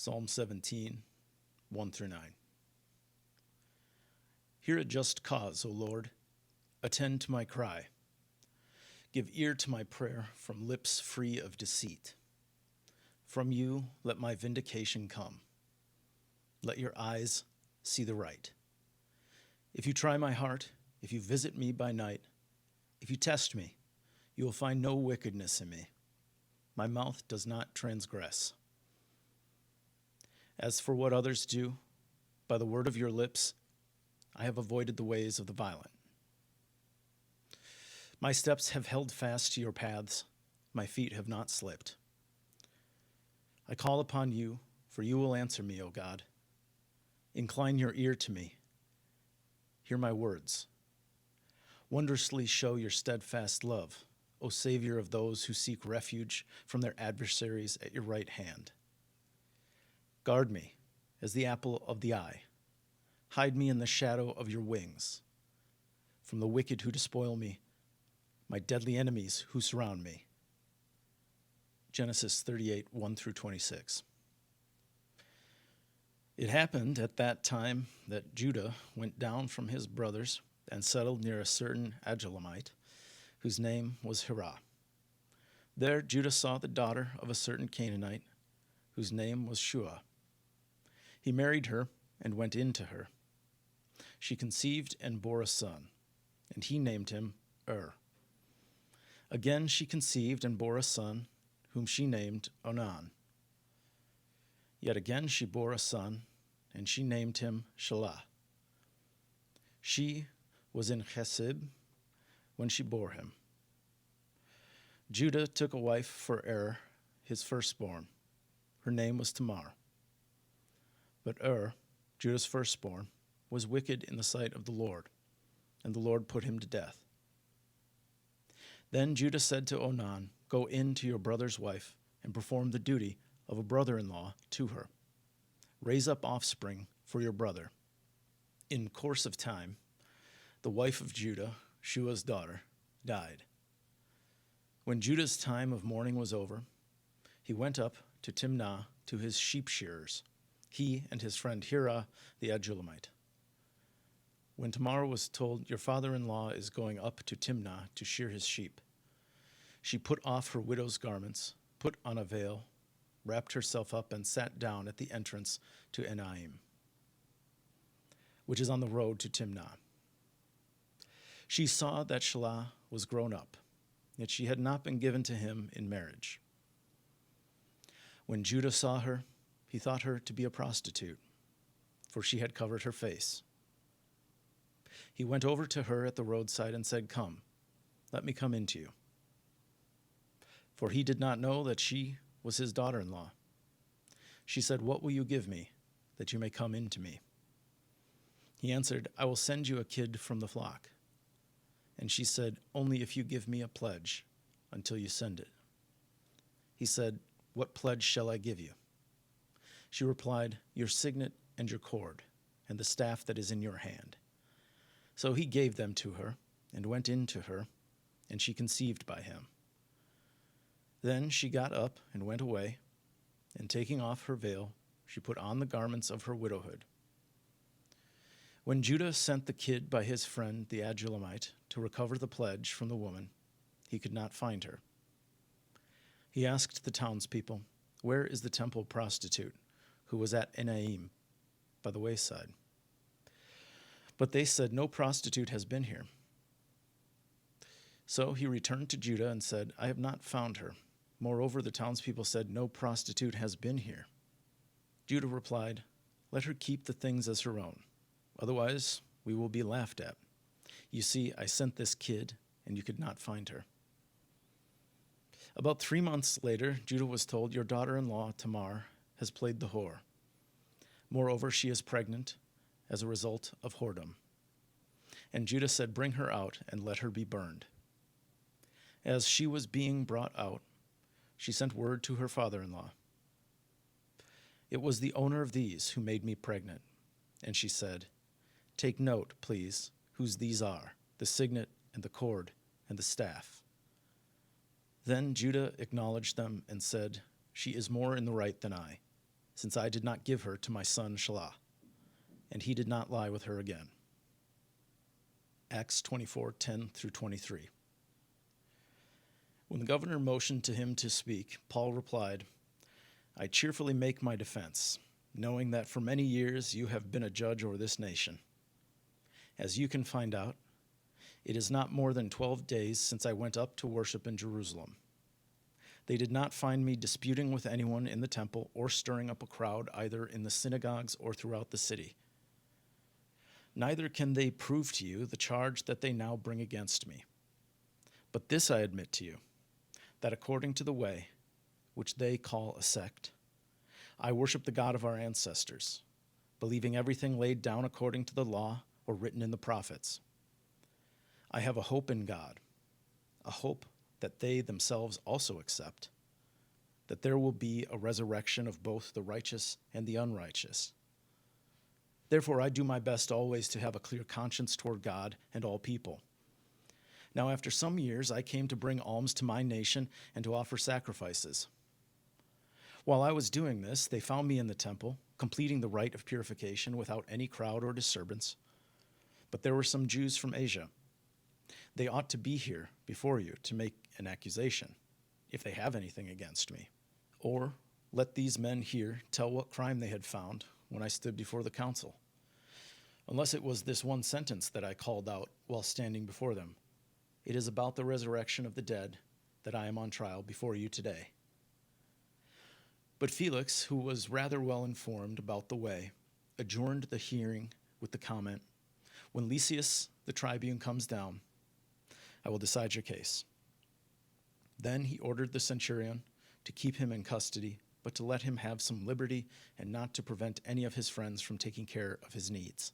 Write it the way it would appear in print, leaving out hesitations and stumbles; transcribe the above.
Psalm 17, 1 through 9. Hear a just cause, O Lord. Attend to my cry. Give ear to my prayer from lips free of deceit. From you let my vindication come. Let your eyes see the right. If you try my heart, if you visit me by night, if you test me, you will find no wickedness in me. My mouth does not transgress. As for what others do, by the word of your lips, I have avoided the ways of the violent. My steps have held fast to your paths. My feet have not slipped. I call upon you, for you will answer me, O God. Incline your ear to me. Hear my words. Wondrously show your steadfast love, O Savior of those who seek refuge from their adversaries at your right hand. Guard me as the apple of the eye. Hide me in the shadow of your wings. From the wicked who despoil me, my deadly enemies who surround me. Genesis 38, 1 through 26. It happened at that time that Judah went down from his brothers and settled near a certain Adullamite, whose name was Hirah. There Judah saw the daughter of a certain Canaanite, whose name was Shua. He married her and went in to her. She conceived and bore a son, and he named him Again she conceived and bore a son, whom she named Onan. Yet again she bore a son, and she named him Shelah. She was in Chesib when she bore him. Judah took a wife for his firstborn. Her name was Tamar. But Judah's firstborn, was wicked in the sight of the Lord, and the Lord put him to death. Then Judah said to Onan, Go in to your brother's wife and perform the duty of a brother-in-law to her. Raise up offspring for your brother. In course of time, the wife of Judah, Shua's daughter, died. When Judah's time of mourning was over, he went up to Timnah to his sheep shearers, he and his friend Hirah the Adullamite. When Tamar was told, Your father-in-law is going up to Timnah to shear his sheep, she put off her widow's garments, put on a veil, wrapped herself up, and sat down at the entrance to Enaim, which is on the road to Timnah. She saw that Shelah was grown up, yet she had not been given to him in marriage. When Judah saw her, he thought her to be a prostitute, for she had covered her face. He went over to her at the roadside and said, Come, let me come in to you. For he did not know that she was his daughter-in-law. She said, What will you give me, that you may come in to me? He answered, I will send you a kid from the flock. And she said, Only if you give me a pledge until you send it. He said, What pledge shall I give you? She replied, Your signet and your cord, and the staff that is in your hand. So he gave them to her, and went in to her, and she conceived by him. Then she got up and went away, and taking off her veil, she put on the garments of her widowhood. When Judah sent the kid by his friend the Adullamite to recover the pledge from the woman, he could not find her. He asked the townspeople, Where is the temple prostitute who was at Enaim by the wayside? But they said, No prostitute has been here. So he returned to Judah and said, I have not found her. Moreover, the townspeople said, No prostitute has been here. Judah replied, Let her keep the things as her own. Otherwise, we will be laughed at. You see, I sent this kid, and you could not find her. About 3 months later, Judah was told, Your daughter-in-law, Tamar, has played the whore. Moreover, she is pregnant as a result of whoredom. And Judah said, Bring her out and let her be burned. As she was being brought out, she sent word to her father-in-law. It was the owner of these who made me pregnant. And she said, Take note, please, whose these are, the signet and the cord and the staff. Then Judah acknowledged them and said, She is more in the right than I. since I did not give her to my son Shelah, and he did not lie with her again. Acts 24:10 through 23. When the governor motioned to him to speak, Paul replied, I cheerfully make my defense, knowing that for many years you have been a judge over this nation. As you can find out, it is not more than 12 days since I went up to worship in Jerusalem. They did not find me disputing with anyone in the temple or stirring up a crowd either in the synagogues or throughout the city. Neither can they prove to you the charge that they now bring against me. But this I admit to you, that according to the way, which they call a sect, I worship the God of our ancestors, believing everything laid down according to the law or written in the prophets. I have a hope in God, a hope that they themselves also accept, that there will be a resurrection of both the righteous and the unrighteous. Therefore, I do my best always to have a clear conscience toward God and all people. Now, after some years, I came to bring alms to my nation and to offer sacrifices. While I was doing this, they found me in the temple, completing the rite of purification without any crowd or disturbance. But there were some Jews from Asia. They ought to be here before you to make an accusation, if they have anything against me. Or let these men here tell what crime they had found when I stood before the council, unless it was this one sentence that I called out while standing before them. It is about the resurrection of the dead that I am on trial before you today. But Felix, who was rather well informed about the way, adjourned the hearing with the comment, when Lysias, the tribune, comes down, I will decide your case. Then he ordered the centurion to keep him in custody, but to let him have some liberty and not to prevent any of his friends from taking care of his needs.